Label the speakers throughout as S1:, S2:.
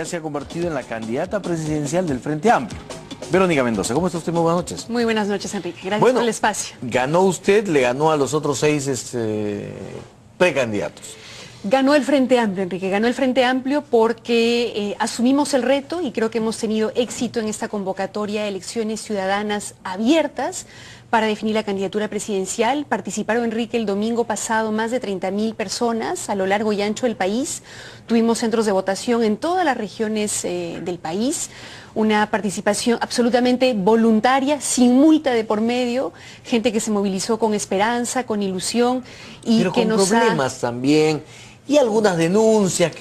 S1: Se ha convertido en la candidata presidencial del Frente Amplio. Verónica Mendoza, ¿cómo está usted? Muy buenas noches.
S2: Muy buenas noches, Enrique. Gracias por el espacio.
S1: Ganó usted, le ganó a los otros 6 precandidatos.
S2: Ganó el Frente Amplio, Enrique, ganó el Frente Amplio porque asumimos el reto y creo que hemos tenido éxito en esta convocatoria de elecciones ciudadanas abiertas para definir la candidatura presidencial. Participaron, Enrique, el domingo pasado más de 30.000 personas a lo largo y ancho del país. Tuvimos centros de votación en todas las regiones del país. Una participación absolutamente voluntaria, sin multa de por medio, gente que se movilizó con esperanza, con ilusión y
S1: pero
S2: que
S1: con
S2: nos
S1: problemas también. Y algunas denuncias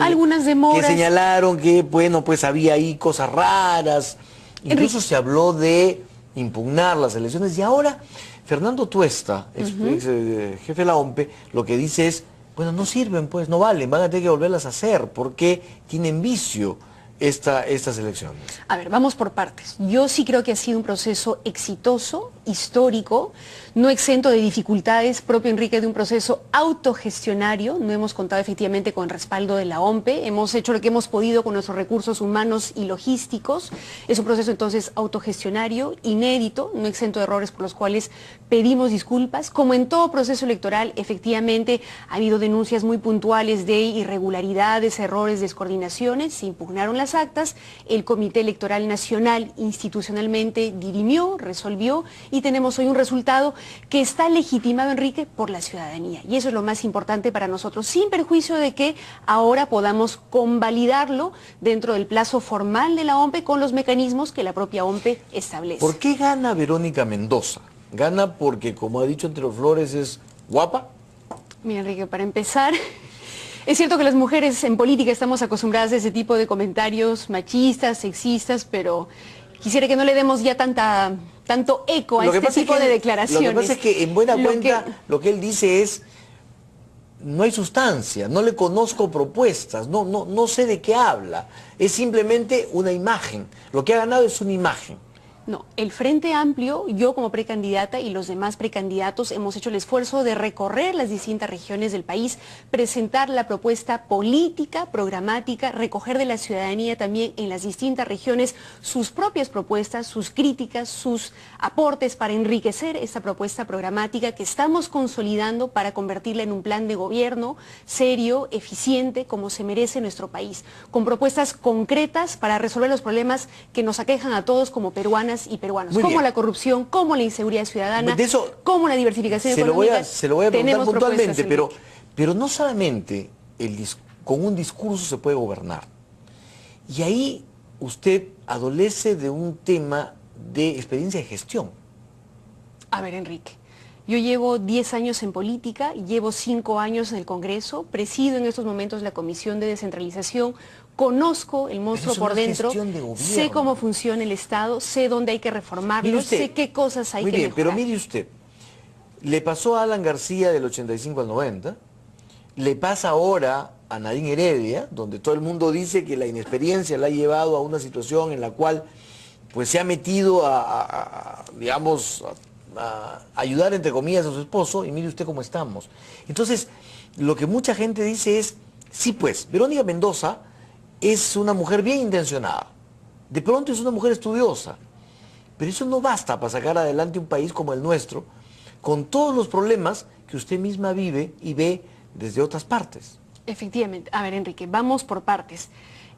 S2: algunas demoras,
S1: que señalaron que, bueno, pues había ahí cosas raras. Incluso se habló de impugnar las elecciones. Y ahora, Fernando Tuesta, ex jefe de la OMPE, lo que dice es, bueno, no sirven, pues, no valen, van a tener que volverlas a hacer, porque tienen vicio estas elecciones.
S2: A ver, vamos por partes. Yo sí creo que ha sido un proceso exitoso, histórico, no exento de dificultades, propio, Enrique, de un proceso autogestionario. No hemos contado efectivamente con el respaldo de la OMPE, hemos hecho lo que hemos podido con nuestros recursos humanos y logísticos. Es un proceso entonces autogestionario, inédito, no exento de errores por los cuales pedimos disculpas. Como en todo proceso electoral, efectivamente ha habido denuncias muy puntuales de irregularidades, errores, descoordinaciones, se impugnaron las actas, el Comité Electoral Nacional institucionalmente dirimió, resolvió y tenemos hoy un resultado que está legitimado, Enrique, por la ciudadanía. Y eso es lo más importante para nosotros, sin perjuicio de que ahora podamos convalidarlo dentro del plazo formal de la OMPE con los mecanismos que la propia OMPE establece.
S1: ¿Por qué gana Verónica Mendoza? ¿Gana porque, como ha dicho Entre los Flores, es guapa?
S2: Mira, Enrique, para empezar, es cierto que las mujeres en política estamos acostumbradas a ese tipo de comentarios machistas, sexistas, pero quisiera que no le demos ya tanto eco a este tipo de declaraciones.
S1: Lo que pasa es que, en buena cuenta, lo que él dice es, no hay sustancia, no le conozco propuestas, no sé de qué habla, es simplemente una imagen. Lo que ha ganado es una imagen.
S2: No, el Frente Amplio, yo como precandidata y los demás precandidatos hemos hecho el esfuerzo de recorrer las distintas regiones del país, presentar la propuesta política, programática, recoger de la ciudadanía también en las distintas regiones sus propias propuestas, sus críticas, sus aportes para enriquecer esta propuesta programática que estamos consolidando para convertirla en un plan de gobierno serio, eficiente, como se merece nuestro país, con propuestas concretas para resolver los problemas que nos aquejan a todos como peruanas y peruanos, como la corrupción, como la inseguridad ciudadana, como la diversificación económica.
S1: Se lo voy a preguntar puntualmente, pero no solamente con un discurso se puede gobernar. Y ahí usted adolece de un tema de experiencia de gestión.
S2: A ver, Enrique, yo llevo 10 años en política, llevo 5 años en el Congreso, presido en estos momentos la Comisión de Descentralización, conozco el monstruo por dentro, sé cómo funciona el Estado, sé dónde hay que reformarlo, sé qué cosas hay que mejorar.
S1: Pero mire usted, le pasó a Alan García del 85 al 90, le pasa ahora a Nadine Heredia, donde todo el mundo dice que la inexperiencia la ha llevado a una situación en la cual pues se ha metido digamos, a ayudar entre comillas a su esposo, y mire usted cómo estamos. Entonces, lo que mucha gente dice es, sí pues, Verónica Mendoza es una mujer bien intencionada, de pronto es una mujer estudiosa, pero eso no basta para sacar adelante un país como el nuestro, con todos los problemas que usted misma vive y ve desde otras partes.
S2: Efectivamente. A ver, Enrique, vamos por partes.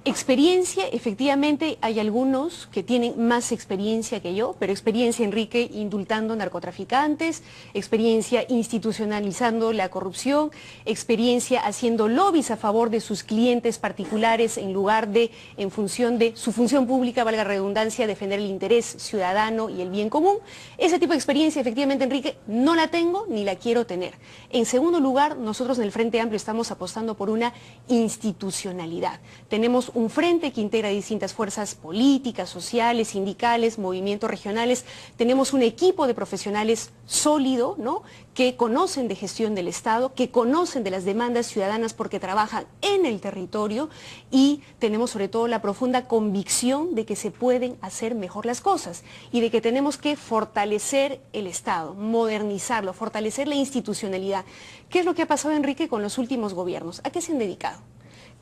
S2: Experiencia, efectivamente, hay algunos que tienen más experiencia que yo, pero experiencia, Enrique, indultando narcotraficantes, experiencia institucionalizando la corrupción, experiencia haciendo lobbies a favor de sus clientes particulares en lugar de, en función de su función pública, valga la redundancia, defender el interés ciudadano y el bien común. Ese tipo de experiencia, efectivamente, Enrique, no la tengo ni la quiero tener. En segundo lugar, nosotros en el Frente Amplio estamos apostando por una institucionalidad. Tenemos un frente que integra distintas fuerzas políticas, sociales, sindicales, movimientos regionales. Tenemos un equipo de profesionales sólido, ¿no?, que conocen de gestión del Estado, que conocen de las demandas ciudadanas porque trabajan en el territorio, y tenemos sobre todo la profunda convicción de que se pueden hacer mejor las cosas y de que tenemos que fortalecer el Estado, modernizarlo, fortalecer la institucionalidad. ¿Qué es lo que ha pasado, Enrique, con los últimos gobiernos? ¿A qué se han dedicado?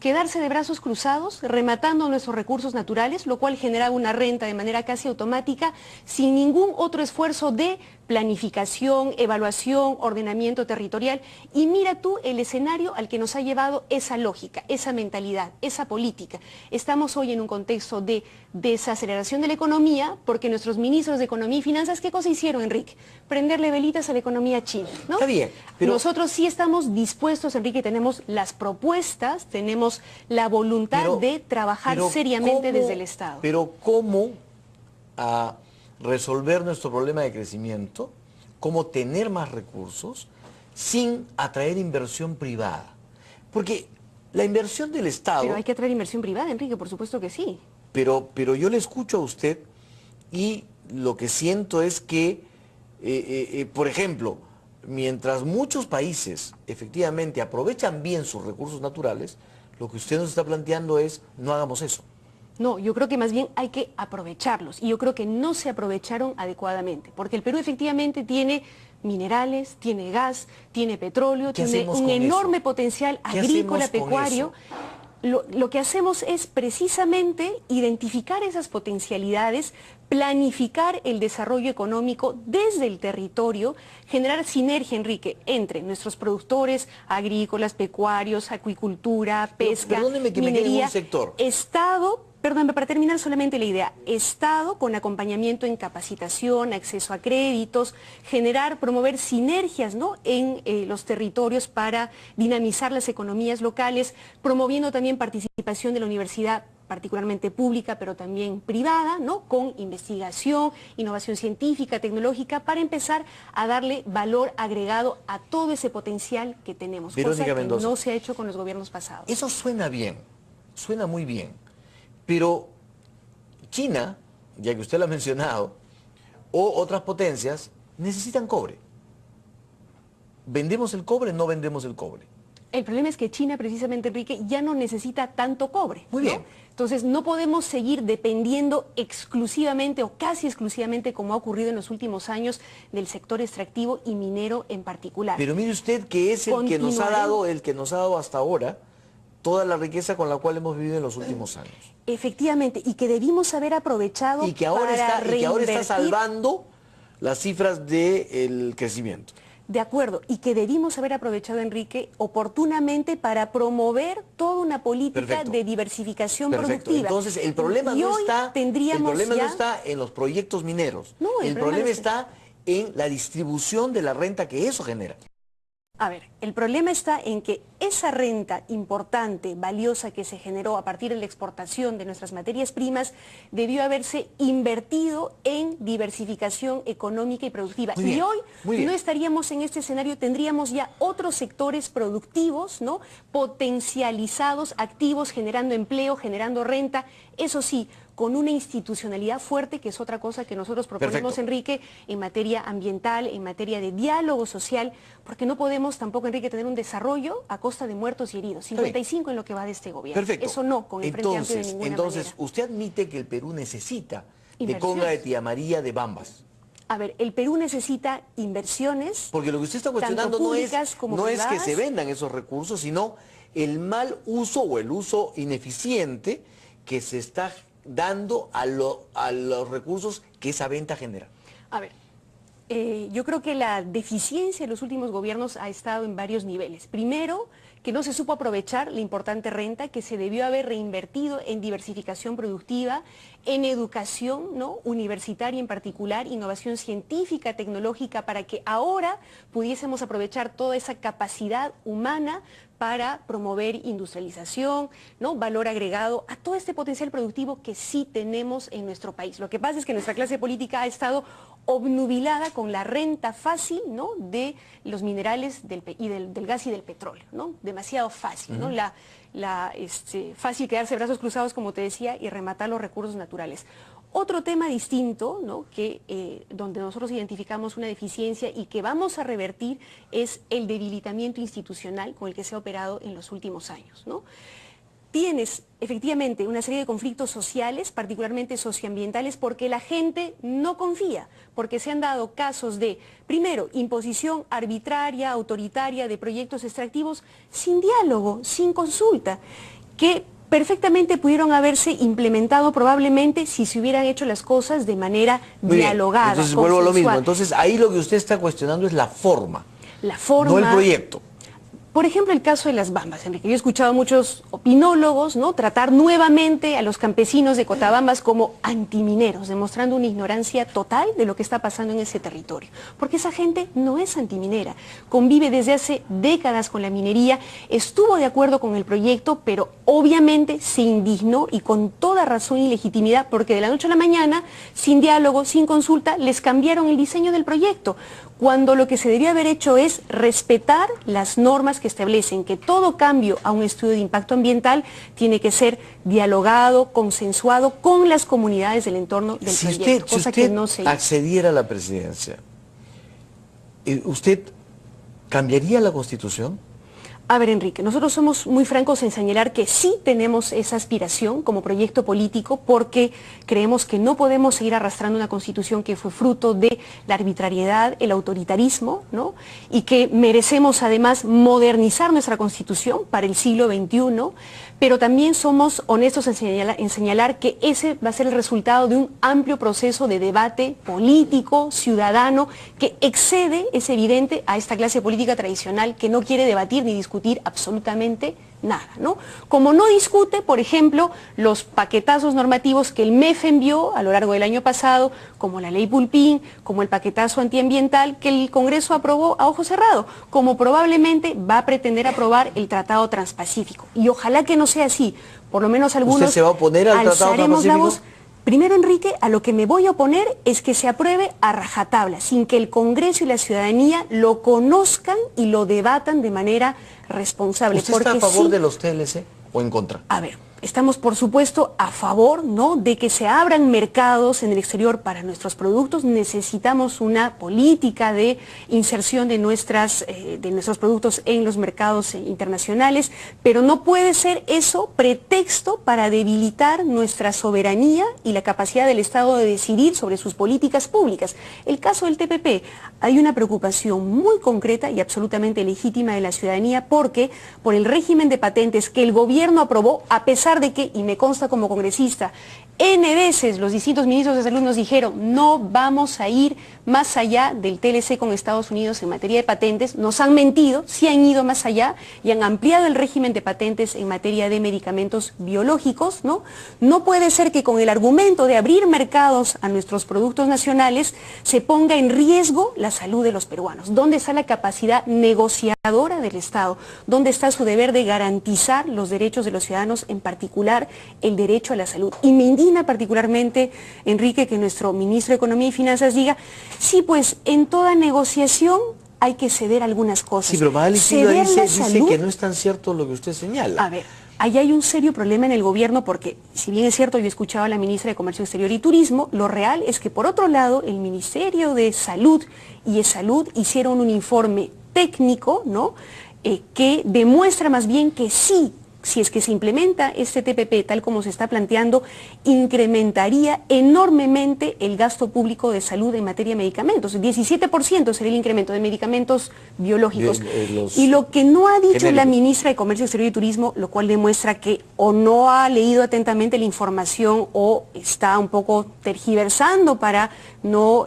S2: quedarse de brazos cruzados, rematando nuestros recursos naturales, lo cual generaba una renta de manera casi automática, sin ningún otro esfuerzo de planificación, evaluación, ordenamiento territorial. Y mira tú el escenario al que nos ha llevado esa lógica, esa mentalidad, esa política. Estamos hoy en un contexto de desaceleración de la economía, porque nuestros ministros de Economía y Finanzas, ¿qué cosa hicieron, Enrique? Prenderle velitas a la economía china, ¿no?
S1: Está bien, pero
S2: nosotros sí estamos dispuestos, Enrique, tenemos las propuestas, tenemos la voluntad de trabajar seriamente desde el Estado.
S1: Pero ¿cómo resolver nuestro problema de crecimiento? ¿Cómo tener más recursos sin atraer inversión privada? Porque la inversión del Estado...
S2: Pero hay que atraer inversión privada, Enrique, por supuesto que sí.
S1: Pero yo le escucho a usted y lo que siento es que, por ejemplo, mientras muchos países efectivamente aprovechan bien sus recursos naturales, lo que usted nos está planteando es no hagamos eso.
S2: No, yo creo que más bien hay que aprovecharlos y yo creo que no se aprovecharon adecuadamente, porque el Perú efectivamente tiene minerales, tiene gas, tiene petróleo, tiene un enorme potencial agrícola, pecuario. Lo que hacemos es precisamente identificar esas potencialidades, planificar el desarrollo económico desde el territorio, generar sinergia, Enrique, entre nuestros productores agrícolas, pecuarios, acuicultura, pesca, minería, Estado. Perdón, para terminar solamente la idea, Estado con acompañamiento en capacitación, acceso a créditos, promover sinergias, ¿no?, en los territorios para dinamizar las economías locales, promoviendo también participación de la universidad, particularmente pública, pero también privada, ¿no?, con investigación, innovación científica, tecnológica, para empezar a darle valor agregado a todo ese potencial que tenemos, cosa que no se ha hecho con los gobiernos pasados.
S1: Eso suena bien, suena muy bien. Pero China, ya que usted lo ha mencionado, o otras potencias, necesitan cobre. ¿Vendemos el cobre o no vendemos el cobre?
S2: El problema es que China, precisamente, Enrique, ya no necesita tanto cobre.
S1: Muy bien.
S2: Entonces, no podemos seguir dependiendo exclusivamente o casi exclusivamente, como ha ocurrido en los últimos años, del sector extractivo y minero en particular.
S1: Pero mire usted que es el que nos ha dado hasta ahora toda la riqueza con la cual hemos vivido en los últimos años.
S2: Efectivamente, y que debimos haber aprovechado
S1: y que ahora está salvando las cifras del crecimiento.
S2: De acuerdo, y que debimos haber aprovechado, Enrique, oportunamente para promover toda una política de diversificación productiva.
S1: Entonces, el problema no está en los proyectos mineros. No, el problema está en la distribución de la renta que eso genera.
S2: A ver, el problema está en que esa renta importante, valiosa, que se generó a partir de la exportación de nuestras materias primas, debió haberse invertido en diversificación económica y productiva. Y hoy no estaríamos en este escenario, tendríamos ya otros sectores productivos, ¿no?, potencializados, activos, generando empleo, generando renta, eso sí, con una institucionalidad fuerte, que es otra cosa que nosotros proponemos, Enrique, en materia ambiental, en materia de diálogo social, porque no podemos tampoco, Enrique, tener un desarrollo a costa de muertos y heridos. 55 en lo que va de este gobierno.
S1: Perfecto.
S2: Eso no, con el Frente Amplio de ninguna manera.
S1: ¿Usted admite que el Perú necesita de conga, de tía María, de bambas?
S2: A ver, el Perú necesita inversiones.
S1: Porque lo que usted está cuestionando no es que se vendan esos recursos, sino el mal uso o el uso ineficiente que se está dando a los recursos que esa venta genera.
S2: A ver, yo creo que la deficiencia de los últimos gobiernos ha estado en varios niveles. Primero, que no se supo aprovechar la importante renta que se debió haber reinvertido en diversificación productiva, en educación, ¿no?, universitaria en particular, innovación científica, tecnológica, para que ahora pudiésemos aprovechar toda esa capacidad humana para promover industrialización, ¿no?, valor agregado a todo este potencial productivo que sí tenemos en nuestro país. Lo que pasa es que nuestra clase política ha estado obnubilada con la renta fácil, ¿no?, de los minerales del gas y del petróleo, ¿no? Demasiado fácil, ¿no? Fácil quedarse de brazos cruzados, como te decía, y rematar los recursos naturales. Otro tema distinto, ¿no?, donde nosotros identificamos una deficiencia y que vamos a revertir, es el debilitamiento institucional con el que se ha operado en los últimos años, ¿no? Tienes efectivamente una serie de conflictos sociales, particularmente socioambientales, porque la gente no confía, porque se han dado casos de, primero, imposición arbitraria, autoritaria de proyectos extractivos sin diálogo, sin consulta. que perfectamente pudieron haberse implementado probablemente si se hubieran hecho las cosas de manera
S1: Muy bien.
S2: dialogada.
S1: Entonces vuelvo a lo mismo. Entonces ahí lo que usted está cuestionando es la forma, no el proyecto.
S2: Por ejemplo, el caso de las bambas, Enrique. Yo he escuchado a muchos opinólogos, ¿no?, tratar nuevamente a los campesinos de Cotabambas como antimineros, demostrando una ignorancia total de lo que está pasando en ese territorio. Porque esa gente no es antiminera, convive desde hace décadas con la minería, estuvo de acuerdo con el proyecto, pero obviamente se indignó y con toda razón y legitimidad, porque de la noche a la mañana, sin diálogo, sin consulta, les cambiaron el diseño del proyecto, cuando lo que se debería haber hecho es respetar las normas que establecen que todo cambio a un estudio de impacto ambiental tiene que ser dialogado, consensuado con las comunidades del entorno del proyecto,
S1: cosa que no se hizo. Si usted accediera a la presidencia, ¿usted cambiaría la Constitución?
S2: A ver, Enrique, nosotros somos muy francos en señalar que sí tenemos esa aspiración como proyecto político porque creemos que no podemos seguir arrastrando una constitución que fue fruto de la arbitrariedad, el autoritarismo, ¿no?, y que merecemos además modernizar nuestra constitución para el siglo XXI, pero también somos honestos en señalar que ese va a ser el resultado de un amplio proceso de debate político, ciudadano, que excede, es evidente, a esta clase política tradicional que no quiere debatir ni discutir absolutamente nada, ¿no? Como no discute, por ejemplo, los paquetazos normativos que el MEF envió a lo largo del año pasado, como la ley Pulpín, como el paquetazo antiambiental que el Congreso aprobó a ojo cerrado, como probablemente va a pretender aprobar el Tratado Transpacífico. Y ojalá que no sea así, por lo menos algunos...
S1: ¿Usted se va a oponer al Tratado Transpacífico?
S2: Primero, Enrique, a lo que me voy a oponer es que se apruebe a rajatabla, sin que el Congreso y la ciudadanía lo conozcan y lo debatan de manera responsable.
S1: ¿Usted está a favor de los TLC o en contra?
S2: A ver, estamos por supuesto a favor, ¿no?, de que se abran mercados en el exterior para nuestros productos. Necesitamos una política de inserción de nuestros productos en los mercados internacionales, pero no puede ser eso pretexto para debilitar nuestra soberanía y la capacidad del Estado de decidir sobre sus políticas públicas. El caso del TPP, hay una preocupación muy concreta y absolutamente legítima de la ciudadanía porque por el régimen de patentes que el gobierno aprobó, a pesar de que, y me consta como congresista, N veces los distintos ministros de salud nos dijeron no vamos a ir más allá del TLC con Estados Unidos en materia de patentes, nos han mentido, sí han ido más allá y han ampliado el régimen de patentes en materia de medicamentos biológicos, ¿no? No puede ser que con el argumento de abrir mercados a nuestros productos nacionales se ponga en riesgo la salud de los peruanos. ¿Dónde está la capacidad negociadora del Estado? ¿Dónde está su deber de garantizar los derechos de los ciudadanos, en particular el derecho a la salud? Y me indigna particularmente, Enrique, que nuestro ministro de Economía y Finanzas diga, sí, pues en toda negociación hay que ceder algunas cosas.
S1: Sí, pero Magali Silva dice que no es tan cierto lo que usted señala.
S2: A ver, ahí hay un serio problema en el gobierno porque, si bien es cierto, yo he escuchado a la ministra de Comercio Exterior y Turismo, lo real es que, por otro lado, el Ministerio de Salud y ESalud hicieron un informe técnico, ¿no?, que demuestra más bien que sí, si es que se implementa este TPP tal como se está planteando, incrementaría enormemente el gasto público de salud en materia de medicamentos. 17% sería el incremento de medicamentos biológicos. Y lo que no ha dicho la ministra de Comercio Exterior y Turismo, lo cual demuestra que o no ha leído atentamente la información o está un poco tergiversando para no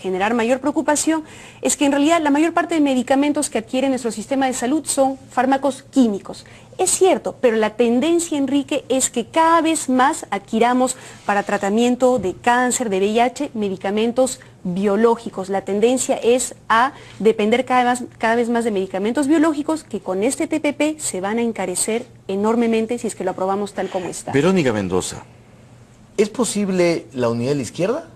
S2: generar mayor preocupación, es que en realidad la mayor parte de medicamentos que adquiere nuestro sistema de salud son fármacos químicos. Es cierto, pero la tendencia, Enrique, es que cada vez más adquiramos para tratamiento de cáncer, de VIH, medicamentos biológicos. La tendencia es a depender cada vez más de medicamentos biológicos que con este TPP se van a encarecer enormemente si es que lo aprobamos tal como está.
S1: Verónica Mendoza, ¿es posible la unidad de la izquierda?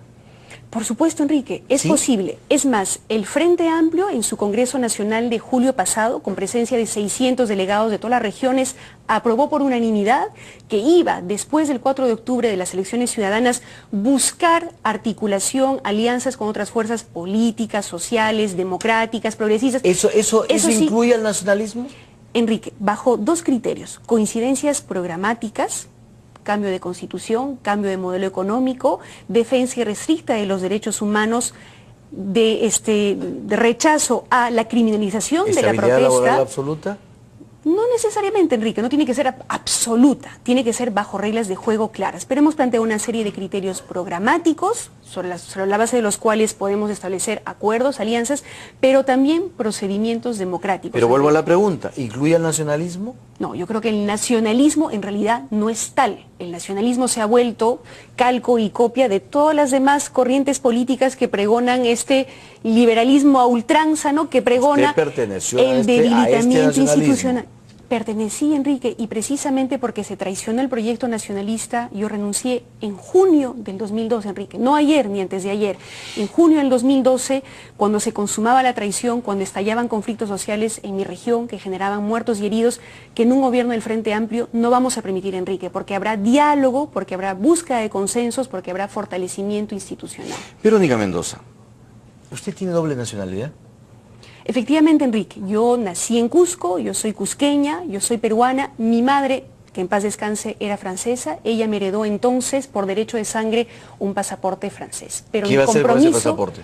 S2: Por supuesto, Enrique, es posible. Es más, el Frente Amplio en su Congreso Nacional de julio pasado, con presencia de 600 delegados de todas las regiones, aprobó por unanimidad que iba, después del 4 de octubre de las elecciones ciudadanas, buscar articulación, alianzas con otras fuerzas políticas, sociales, democráticas, progresistas.
S1: ¿Eso incluye al nacionalismo?
S2: Enrique, bajo dos criterios: coincidencias programáticas, cambio de constitución, cambio de modelo económico, defensa irrestricta de los derechos humanos, de rechazo a la criminalización de la protesta.
S1: ¿Estabilidad laboral absoluta?
S2: No necesariamente, Enrique, no tiene que ser absoluta, tiene que ser bajo reglas de juego claras. Pero hemos planteado una serie de criterios programáticos sobre la base de los cuales podemos establecer acuerdos, alianzas, pero también procedimientos democráticos.
S1: Pero vuelvo a la pregunta, ¿incluye el nacionalismo?
S2: No, yo creo que el nacionalismo en realidad no es tal. El nacionalismo se ha vuelto calco y copia de todas las demás corrientes políticas que pregonan este liberalismo a ultranza, ¿no? Que pregona el debilitamiento institucional. Pertenecí, Enrique, y precisamente porque se traicionó el proyecto nacionalista, yo renuncié en junio del 2012, Enrique, no ayer ni antes de ayer. En junio del 2012, cuando se consumaba la traición, cuando estallaban conflictos sociales en mi región que generaban muertos y heridos, que en un gobierno del Frente Amplio no vamos a permitir, Enrique, porque habrá diálogo, porque habrá búsqueda de consensos, porque habrá fortalecimiento institucional.
S1: Verónica Mendoza, ¿usted tiene doble nacionalidad?
S2: Efectivamente, Enrique, yo nací en Cusco, yo soy cusqueña, yo soy peruana, mi madre, que en paz descanse, era francesa, ella me heredó entonces, por derecho de sangre, un pasaporte francés. Pero
S1: ¿Qué iba a hacer con ese pasaporte?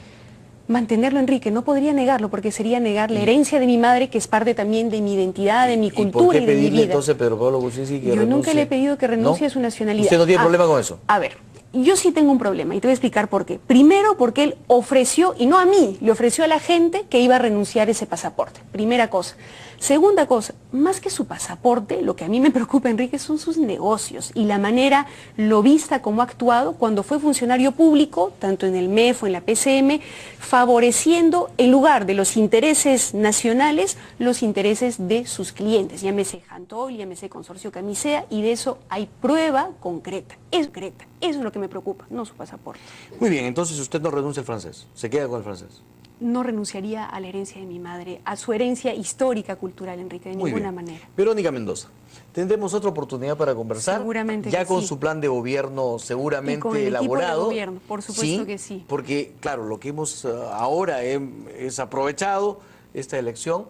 S2: Mantenerlo, Enrique, no podría negarlo, porque sería negar la herencia de mi madre, que es parte también de mi identidad, de mi cultura y de mi vida.
S1: Entonces, Pedro Pablo Kuczynski que renuncie?
S2: Yo nunca le he pedido que renuncie a su nacionalidad.
S1: ¿Usted no tiene problema con eso?
S2: A ver, yo sí tengo un problema y te voy a explicar por qué. Primero, porque él ofreció, y no a mí, le ofreció a la gente que iba a renunciar a ese pasaporte. Primera cosa. Segunda cosa, más que su pasaporte, lo que a mí me preocupa, Enrique, son sus negocios y la manera lobista como ha actuado cuando fue funcionario público, tanto en el MEF o en la PCM, favoreciendo en lugar de los intereses nacionales, los intereses de sus clientes. Llámese Jantol, llámese Consorcio Camisea, y de eso hay prueba concreta. Es concreta. Eso es lo que me preocupa, no su pasaporte.
S1: Muy bien, entonces usted no renuncia al francés, se queda con el francés.
S2: No renunciaría a la herencia de mi madre, a su herencia histórica, cultural, Enrique, de ninguna manera.
S1: Verónica Mendoza, tendremos otra oportunidad para conversar.
S2: Seguramente
S1: ya
S2: que
S1: con
S2: sí.
S1: su plan de gobierno seguramente
S2: y con el
S1: elaborado.
S2: Equipo de gobierno, por supuesto que sí.
S1: Porque, claro, lo que hemos ahora es aprovechado esta elección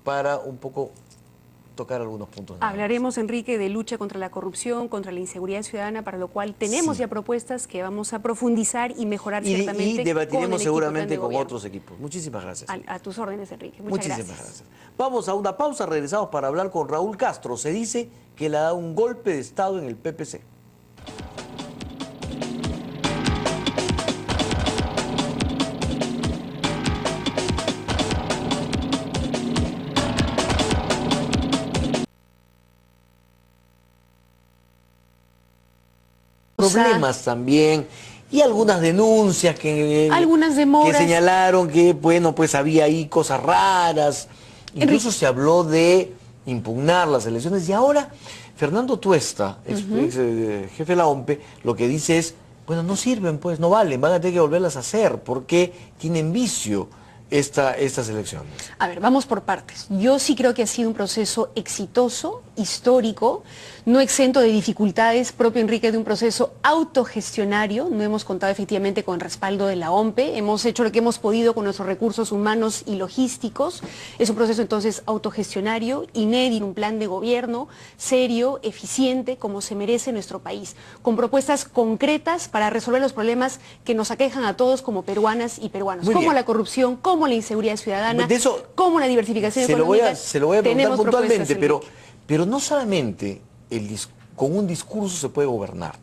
S1: para un poco tocar algunos puntos.
S2: Hablaremos, Enrique, de lucha contra la corrupción, contra la inseguridad ciudadana, para lo cual tenemos ya propuestas que vamos a profundizar y mejorar ciertamente.
S1: Y debatiremos
S2: con
S1: seguramente con otros equipos. Muchísimas gracias.
S2: A tus órdenes, Enrique.
S1: Muchísimas gracias. Vamos a una pausa, regresamos para hablar con Raúl Castro. Se dice que le ha dado un golpe de Estado en el PPC. Problemas también y algunas denuncias
S2: algunas demoras,
S1: que señalaron que bueno, pues había ahí cosas raras, incluso se habló de impugnar las elecciones, y ahora Fernando Tuesta, ex jefe de la OMPE, lo que dice es, bueno, no sirven, pues no valen, van a tener que volverlas a hacer porque tienen vicio estas elecciones.
S2: A ver, vamos por partes. Yo sí creo que ha sido un proceso exitoso, histórico, no exento de dificultades, propio, Enrique, de un proceso autogestionario. No hemos contado efectivamente con el respaldo de la OMPE, hemos hecho lo que hemos podido con nuestros recursos humanos y logísticos. Es un proceso entonces autogestionario, inédito, un plan de gobierno serio, eficiente, como se merece nuestro país, con propuestas concretas para resolver los problemas que nos aquejan a todos como peruanas y peruanos, como la corrupción, como la inseguridad ciudadana,
S1: de eso,
S2: como la diversificación económica.
S1: Se lo voy a preguntar puntualmente, pero no solamente con un discurso se puede gobernar.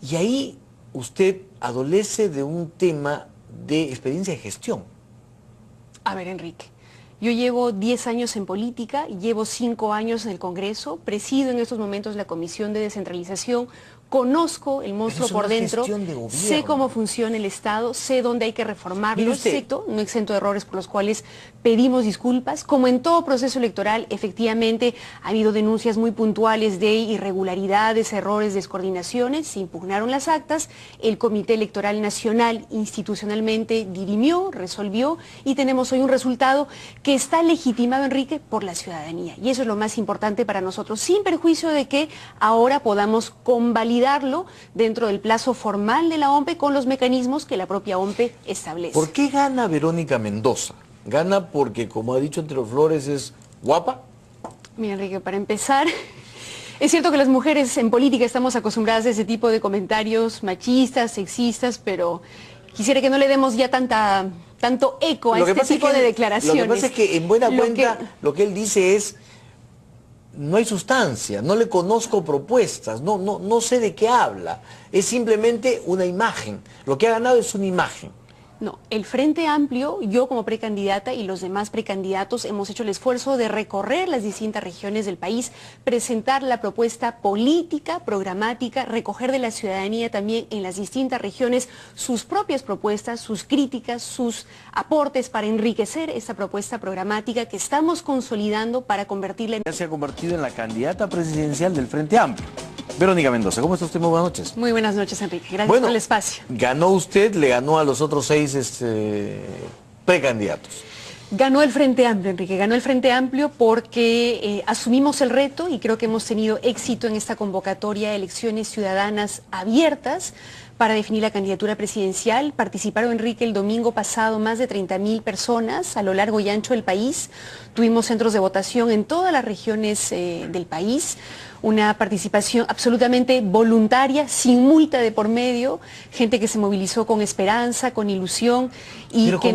S1: Y ahí usted adolece de un tema de experiencia de gestión.
S2: A ver, Enrique, yo llevo 10 años en política, llevo 5 años en el Congreso, presido en estos momentos la Comisión de Descentralización, conozco el monstruo por dentro, sé cómo funciona el Estado, sé dónde hay que reformarlo, no exento de errores por los cuales pedimos disculpas. Como en todo proceso electoral, efectivamente ha habido denuncias muy puntuales de irregularidades, errores, descoordinaciones, se impugnaron las actas, el Comité Electoral Nacional institucionalmente dirimió, resolvió, y tenemos hoy un resultado que está legitimado, Enrique, por la ciudadanía. Y eso es lo más importante para nosotros, sin perjuicio de que ahora podamos convalidarlo dentro del plazo formal de la OMPE con los mecanismos que la propia OMPE establece.
S1: ¿Por qué gana Verónica Mendoza? ¿Gana porque, como ha dicho Entre los Flores, es guapa?
S2: Mira, Enrique, para empezar, es cierto que las mujeres en política estamos acostumbradas a ese tipo de comentarios machistas, sexistas, pero quisiera que no le demos ya tanto eco a este tipo de declaraciones.
S1: Lo que pasa es que, en buena cuenta, lo que él dice es, no hay sustancia, no le conozco propuestas, no sé de qué habla. Es simplemente una imagen. Lo que ha ganado es una imagen.
S2: No, el Frente Amplio, yo como precandidata y los demás precandidatos hemos hecho el esfuerzo de recorrer las distintas regiones del país, presentar la propuesta política, programática, recoger de la ciudadanía también en las distintas regiones sus propias propuestas, sus críticas, sus aportes para enriquecer esta propuesta programática que estamos consolidando para convertirla en...
S1: Ya se ha convertido en la candidata presidencial del Frente Amplio. Verónica Mendoza, ¿cómo está usted? Muy buenas noches.
S2: Muy buenas noches, Enrique. Gracias
S1: Bueno,
S2: por el espacio.
S1: Ganó usted, le ganó a los otros 6 precandidatos.
S2: Ganó el Frente Amplio, Enrique, ganó el Frente Amplio porque asumimos el reto y creo que hemos tenido éxito en esta convocatoria de elecciones ciudadanas abiertas para definir la candidatura presidencial. Participaron, Enrique, el domingo pasado más de 30.000 personas a lo largo y ancho del país. Tuvimos centros de votación en todas las regiones del país. Una participación absolutamente voluntaria, sin multa de por medio, gente que se movilizó con esperanza, con ilusión y que nos